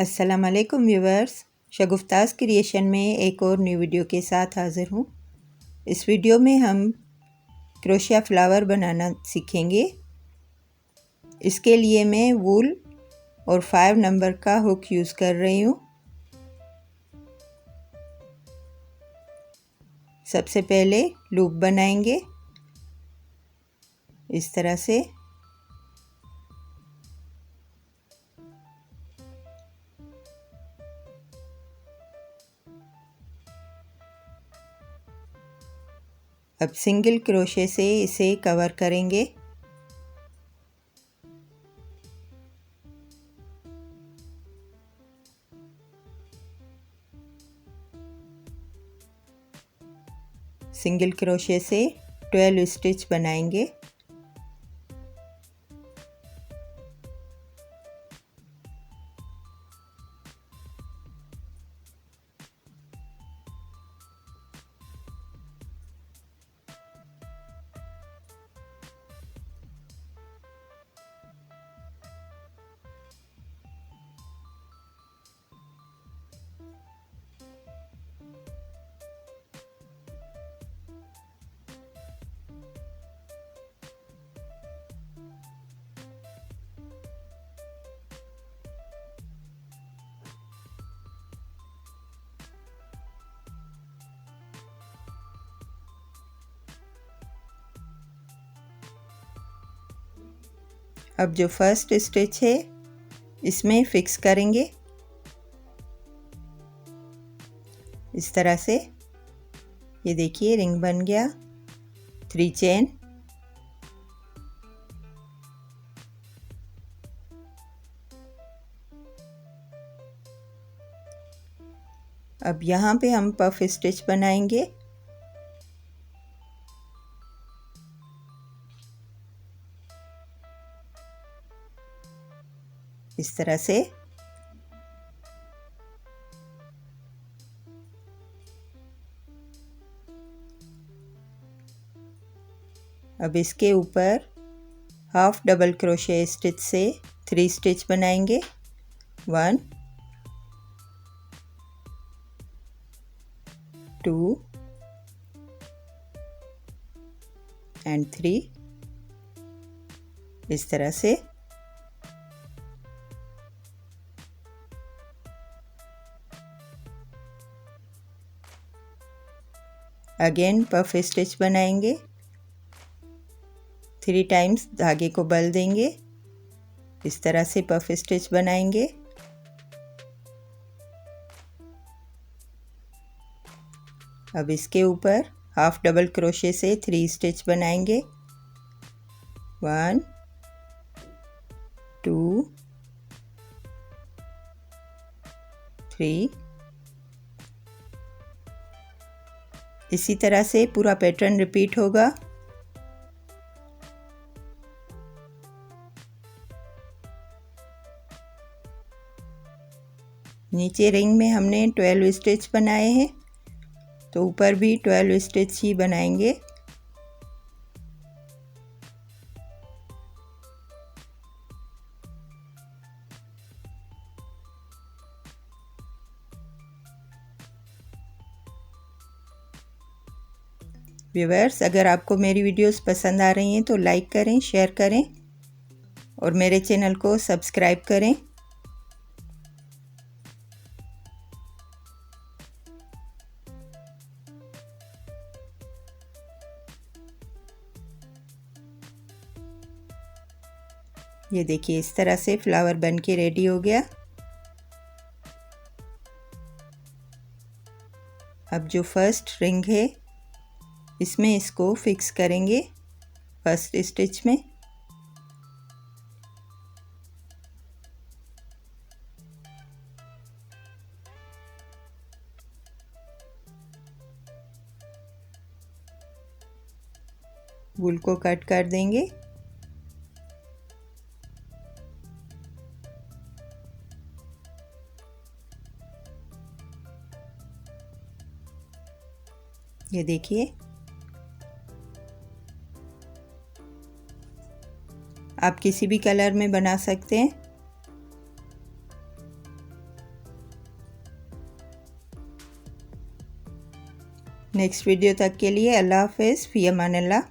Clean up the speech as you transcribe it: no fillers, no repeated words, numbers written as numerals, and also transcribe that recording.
अस्सलाम वालेकुम viewers, शगुफ्तास creation में एक और न्यू वीडियो के साथ हाज़िर हूँ। इस वीडियो में हम क्रोशिया फ्लावर बनाना सीखेंगे। इसके लिए मैं वूल और 5 नंबर का हुक यूज़ कर रही हूँ। सबसे पहले लूप बनाएंगे इस तरह से। अब सिंगल क्रोशे से इसे कवर करेंगे। सिंगल क्रोशे से 12 स्टिच बनाएंगे। अब जो फर्स्ट स्टिच है इसमें फिक्स करेंगे इस तरह से। ये देखिए रिंग बन गया। 3 चेन, अब यहाँ पे हम पफ स्टिच बनाएंगे। इस तरह से। अब इसके ऊपर हाफ डबल क्रोशे स्टिच से 3 स्टिच बनाएंगे। 1 2 एंड 3 इस तरह से। अगेन पफ स्टिच बनाएंगे। 3 टाइम्स धागे को बल देंगे। इस तरह से पफ स्टिच बनाएंगे। अब इसके ऊपर हाफ डबल क्रोशे से 3 स्टिच बनाएंगे। 1 2 3 इसी तरह से पूरा पैटर्न रिपीट होगा। नीचे रिंग में हमने 12 स्टिच बनाए हैं तो ऊपर भी 12 स्टिच ही बनाएंगे। व्यूअर्स, अगर आपको मेरी वीडियोस पसंद आ रही हैं तो लाइक करें, शेयर करें और मेरे चैनल को सब्सक्राइब करें। ये देखिए इस तरह से फ्लावर बन के रेडी हो गया। अब जो फर्स्ट रिंग है इसमें इसको फिक्स करेंगे फर्स्ट स्टिच में। वूल को कट कर देंगे। ये देखिए आप किसी भी कलर में बना सकते हैं। नेक्स्ट वीडियो तक के लिए अल्लाह हाफ़िज़, फ़ी अमान अल्लाह।